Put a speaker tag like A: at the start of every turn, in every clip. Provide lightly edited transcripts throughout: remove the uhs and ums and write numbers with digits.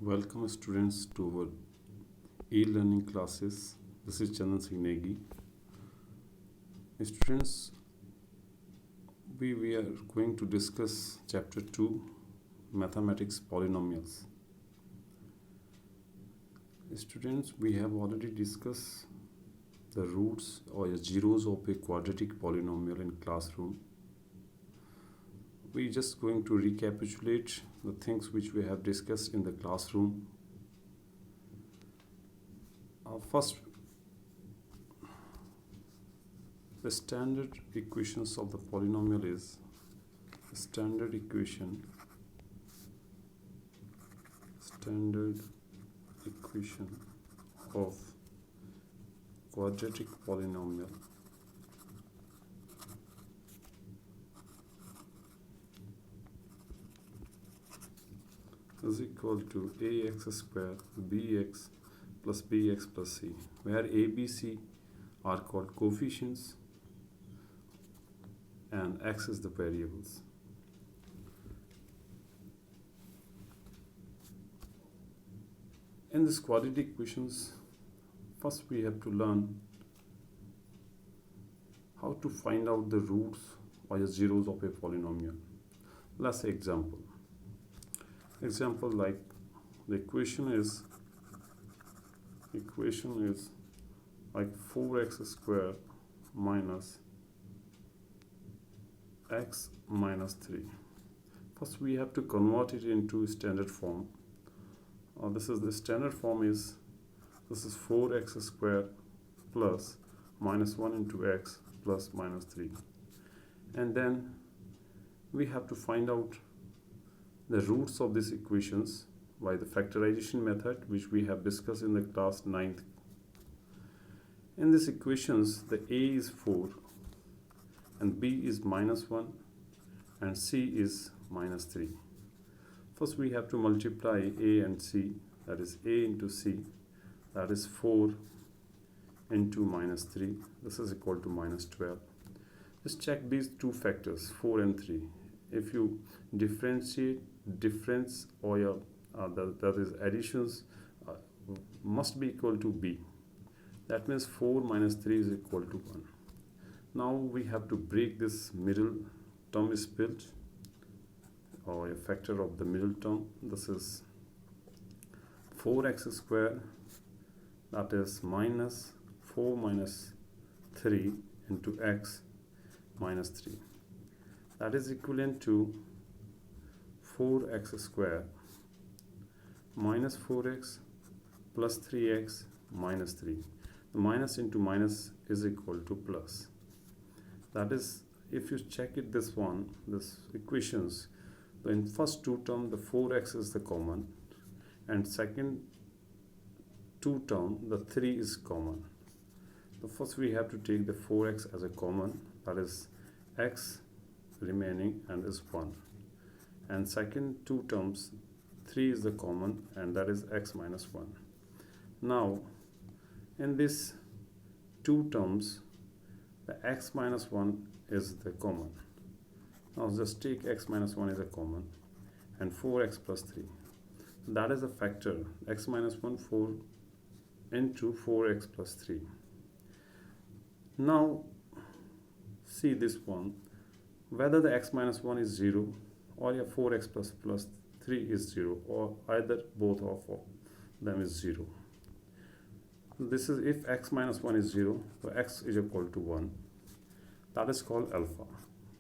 A: Welcome students to our e-learning classes. This is Chandan Singh Negi. Students, we are going to discuss chapter 2, Mathematics Polynomials. Students, we have already discussed the roots or the zeros of a quadratic polynomial in classroom. We're just going to recapitulate the things which we have discussed in the classroom. First, the standard equations of the polynomial is the standard equation of quadratic polynomial is equal to ax square bx plus bx plus c, where a, b, c are called coefficients and x is the variables. In this quadratic equations, first we have to learn how to find out the roots or the zeros of a polynomial. Let's say example like the equation is like 4x square minus x minus 3. First we have to convert it into standard form. This is the standard form is 4x square plus minus 1 into x plus minus 3, and then we have to find out the roots of these equations by the factorization method, which we have discussed in the class 9th. In these equations, the a is 4 and b is minus 1 and c is minus 3. First we have to multiply a and c, that is a into c, that is 4 into minus 3, this is equal to minus 12. Just check these two factors 4 and 3. If you differentiate difference or your that is additions must be equal to b, that means 4 minus 3 is equal to 1. Now we have to break this middle term is built, or a factor of the middle term. This is 4x square, that is minus 4 minus 3 into x minus 3, that is equivalent to 4x square minus 4x plus 3x minus 3. The minus into minus is equal to plus. That is, if you check it this equations, in first two term the 4x is the common, and second two term the 3 is common. So first we have to take the 4x as a common, that is x remaining and is 1, and second two terms 3 is the common, and that is x minus 1. Now in this two terms the x minus 1 is the common. Now just take x minus 1 as a common and 4x plus 3, that is a factor x minus 1 4 into 4x plus 3. Now see this one, whether the x minus 1 is 0 or your 4x plus 3 is 0, or either both of them is 0. This is if x minus 1 is 0, so x is equal to 1, that is called alpha.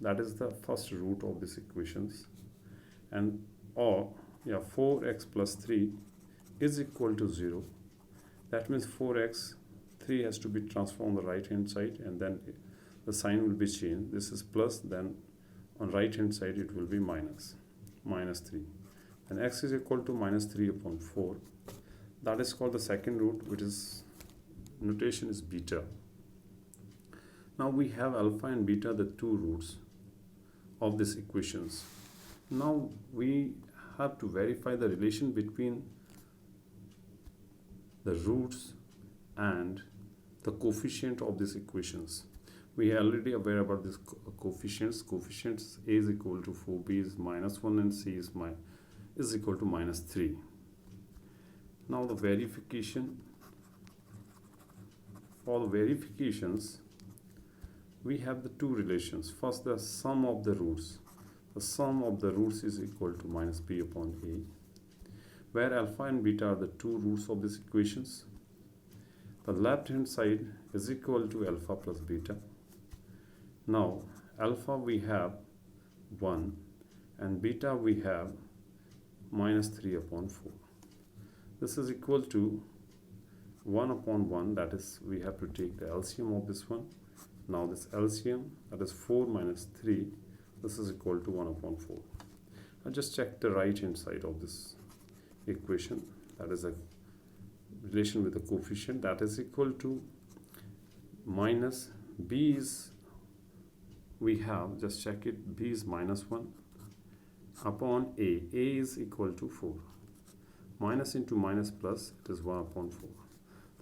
A: That is the first root of these equations. And or 4x plus 3 is equal to 0, that means 4x 3 has to be transformed on the right hand side, and then the sign will be changed. This is plus, then on right hand side it will be minus 3, and x is equal to minus 3 upon 4. That is called the second root, which is notation is beta. Now we have alpha and beta, the two roots of these equations. Now we have to verify the relation between the roots and the coefficient of these equations. We are already aware about this coefficients. Coefficients a is equal to 4, b is minus 1, and c is equal to minus 3. Now the verification, for the verifications we have the two relations. First, the sum of the roots. The sum of the roots is equal to minus b upon a, where alpha and beta are the two roots of these equations. The left hand side is equal to alpha plus beta. Now alpha we have 1 and beta we have minus 3 upon 4. This is equal to 1 upon 1, that is we have to take the LCM of this one. Now this LCM, that is 4 minus 3, this is equal to 1 upon 4. I just check the right hand side of this equation, that is a relation with the coefficient, that is equal to minus b is, we have, just check it, b is minus 1 upon a is equal to 4. Minus into minus plus, it is 1 upon 4.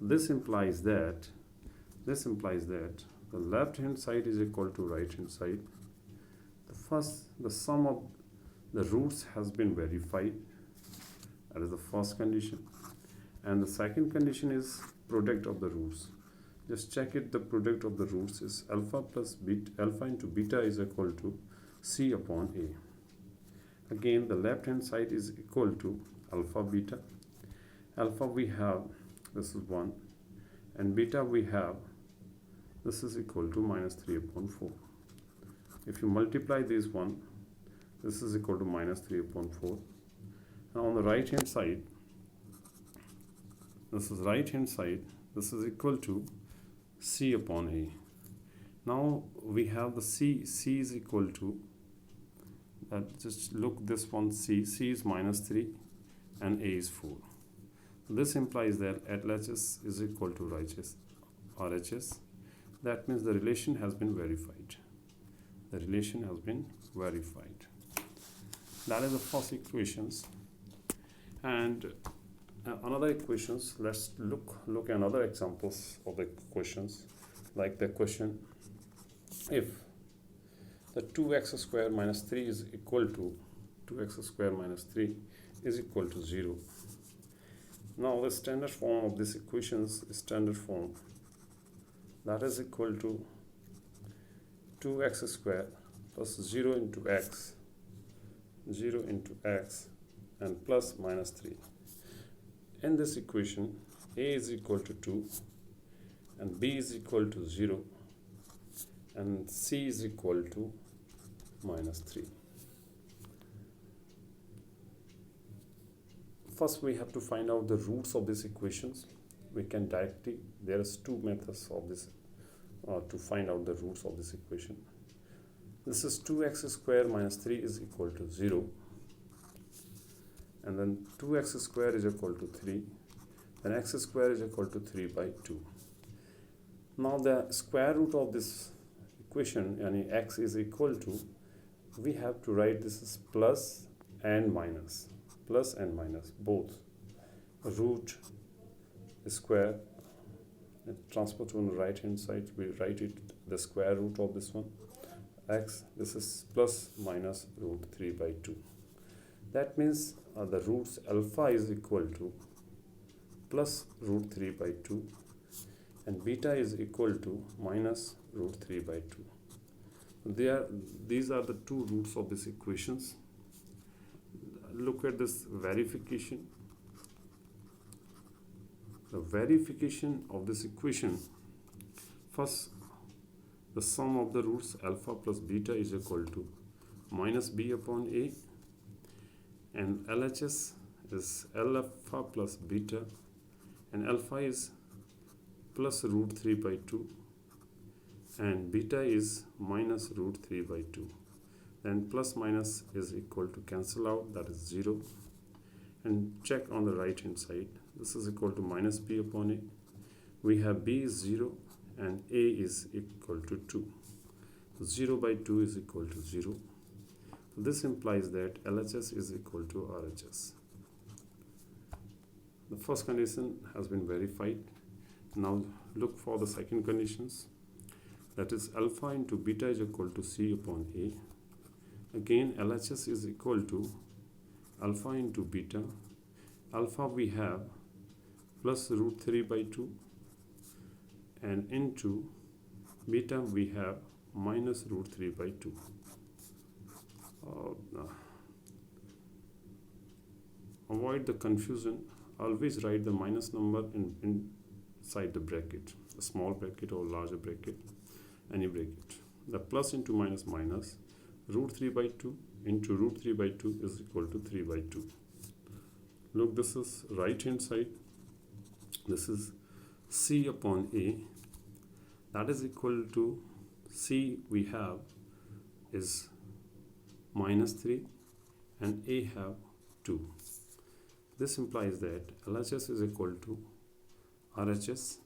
A: This implies that the left hand side is equal to right hand side. The sum of the roots has been verified, that is the first condition, and the second condition is product of the roots. Just check it, the product of the roots is alpha plus beta, alpha into beta is equal to c upon a. Again the left hand side is equal to alpha beta. Alpha we have, this is 1, and beta we have, this is equal to minus 3 upon 4. If you multiply this one, this is equal to minus 3 upon 4. And on the right hand side, this is equal to c upon a. Now we have the c is equal to, just look this one, c is minus 3 and a is 4. This implies that LHS is equal to RHS. That means the relation has been verified. The relation has been verified. That is the first equations. And another equations, let's look at another examples of the equations. Like the question, if the 2x square minus 3 is equal to 2x square minus 3 is equal to 0. Now the standard form of this equations is standard form, that is equal to 2x square plus 0 into x and plus minus 3. In this equation, a is equal to 2 and b is equal to 0 and c is equal to minus 3. First we have to find out the roots of these equations. We can directly, there is two methods of this to find out the roots of this equation. This is 2x square minus 3 is equal to 0, and then 2x square is equal to 3, then x square is equal to 3 by 2. Now the square root of this equation, yani x is equal to, we have to write this as plus and minus both. Root square, transpose on the right hand side, we write it the square root of this one, x, this is plus minus root 3 by 2. That means the roots alpha is equal to plus root 3 by 2 and beta is equal to minus root 3 by 2. These are the two roots of these equations. Look at this verification. The verification of this equation, first the sum of the roots alpha plus beta is equal to minus b upon a, and LHS is alpha plus beta, and alpha is plus root 3 by 2 and beta is minus root 3 by 2. Then plus minus is equal to cancel out, that is 0. And check on the right hand side, this is equal to minus b upon a. We have b is 0 and a is equal to 2. So 0 by 2 is equal to 0. This implies that LHS is equal to RHS. The first condition has been verified. Now look for the second conditions, that is alpha into beta is equal to c upon a. Again LHS is equal to alpha into beta. Alpha we have plus root 3 by 2, and into beta we have minus root 3 by 2. Avoid the confusion, always write the minus number inside the bracket, a small bracket or larger bracket, any bracket. The plus into minus minus, root 3 by 2 into root 3 by 2 is equal to 3 by 2. Look, this is right hand side, this is C upon A, that is equal to C we have is minus 3 and A have 2. This implies that LHS is equal to RHS.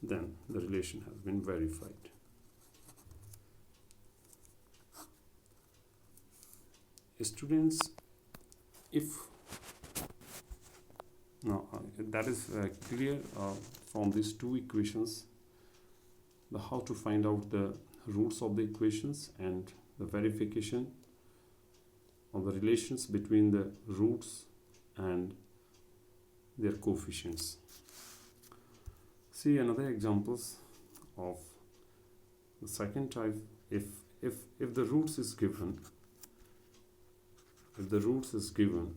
A: Then the relation has been verified. Students, if now that is clear from these two equations, how to find out the roots of the equations and the verification of the relations between the roots and their coefficients. See another examples of the second type. If the roots is given,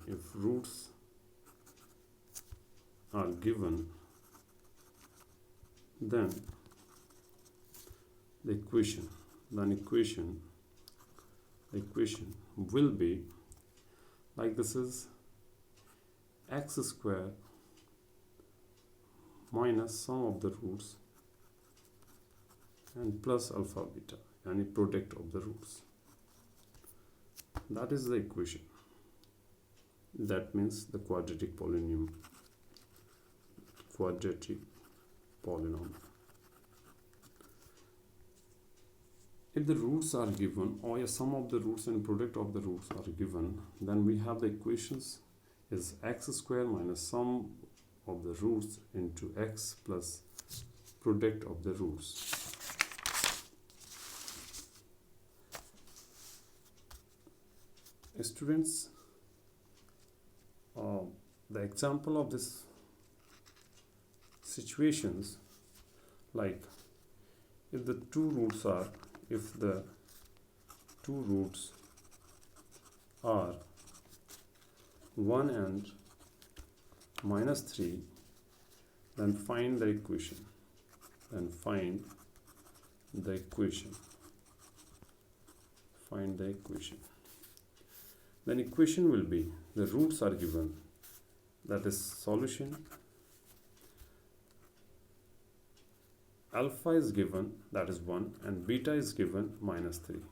A: if roots are given, then the equation will be like this is x square minus sum of the roots and plus alpha beta, any product of the roots. That is the equation. That means the quadratic polynomial. If the roots are given, or a sum of the roots and product of the roots are given, then we have the equations is x square minus sum of the roots into x plus product of the roots. Students, the example of this situations, like if the two roots are 1 and minus 3, then find the equation. Find the equation. Then equation will be, the roots are given, that is solution. Alpha is given, that is 1, and beta is given, minus 3.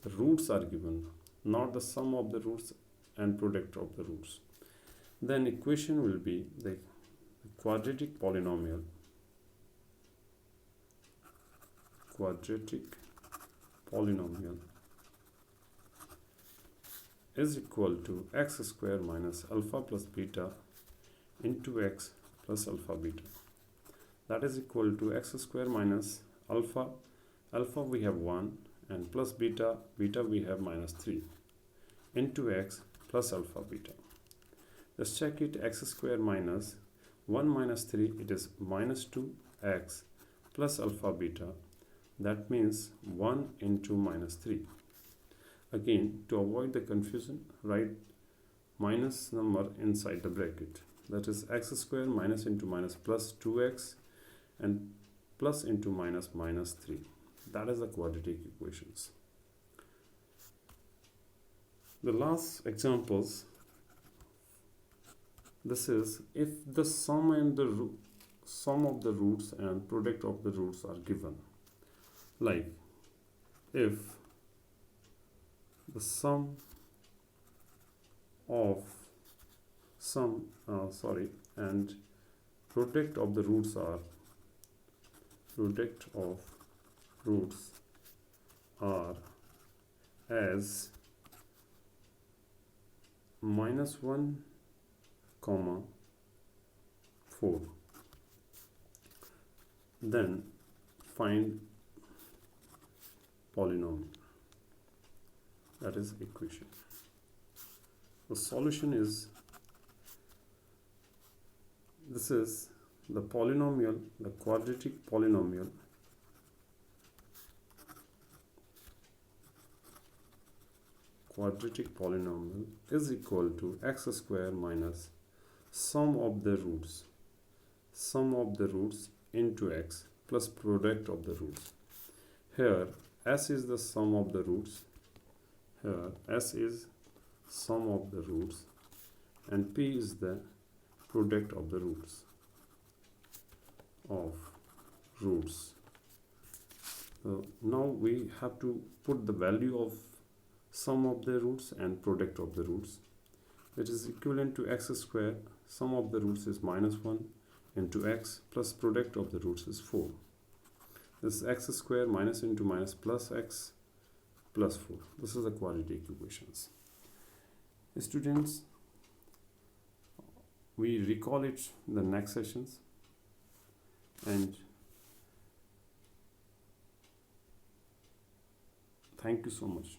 A: The roots are given, not the sum of the roots and product of the roots. Then equation will be the quadratic polynomial. Is equal to x square minus alpha plus beta into x plus alpha beta. That is equal to x square minus alpha we have 1, and plus beta we have minus 3 into x plus alpha beta. Just check it, x square minus 1 minus 3, it is minus 2x plus alpha beta. That means 1 into minus 3. Again, to avoid the confusion, write minus number inside the bracket. That is x square minus into minus plus 2x and plus into minus 3. That is the quadratic equations. The last examples, this is if the sum of the roots and product of the roots are given. Like if the sum and product of the roots are as minus 1, 4, then find polynomial. That is equation. The solution is, the this is the polynomial, the quadratic polynomial is equal to x square minus sum of the roots into x plus product of the roots. Here s is the sum of the roots, and p is the product of the roots. So now we have to put the value of sum of the roots and product of the roots, which is equivalent to x square. Sum of the roots is -1 into x plus product of the roots is 4. This is x square minus into minus plus x plus 4. This is the quadratic equations. Students, we recall it in the next sessions, and thank you so much.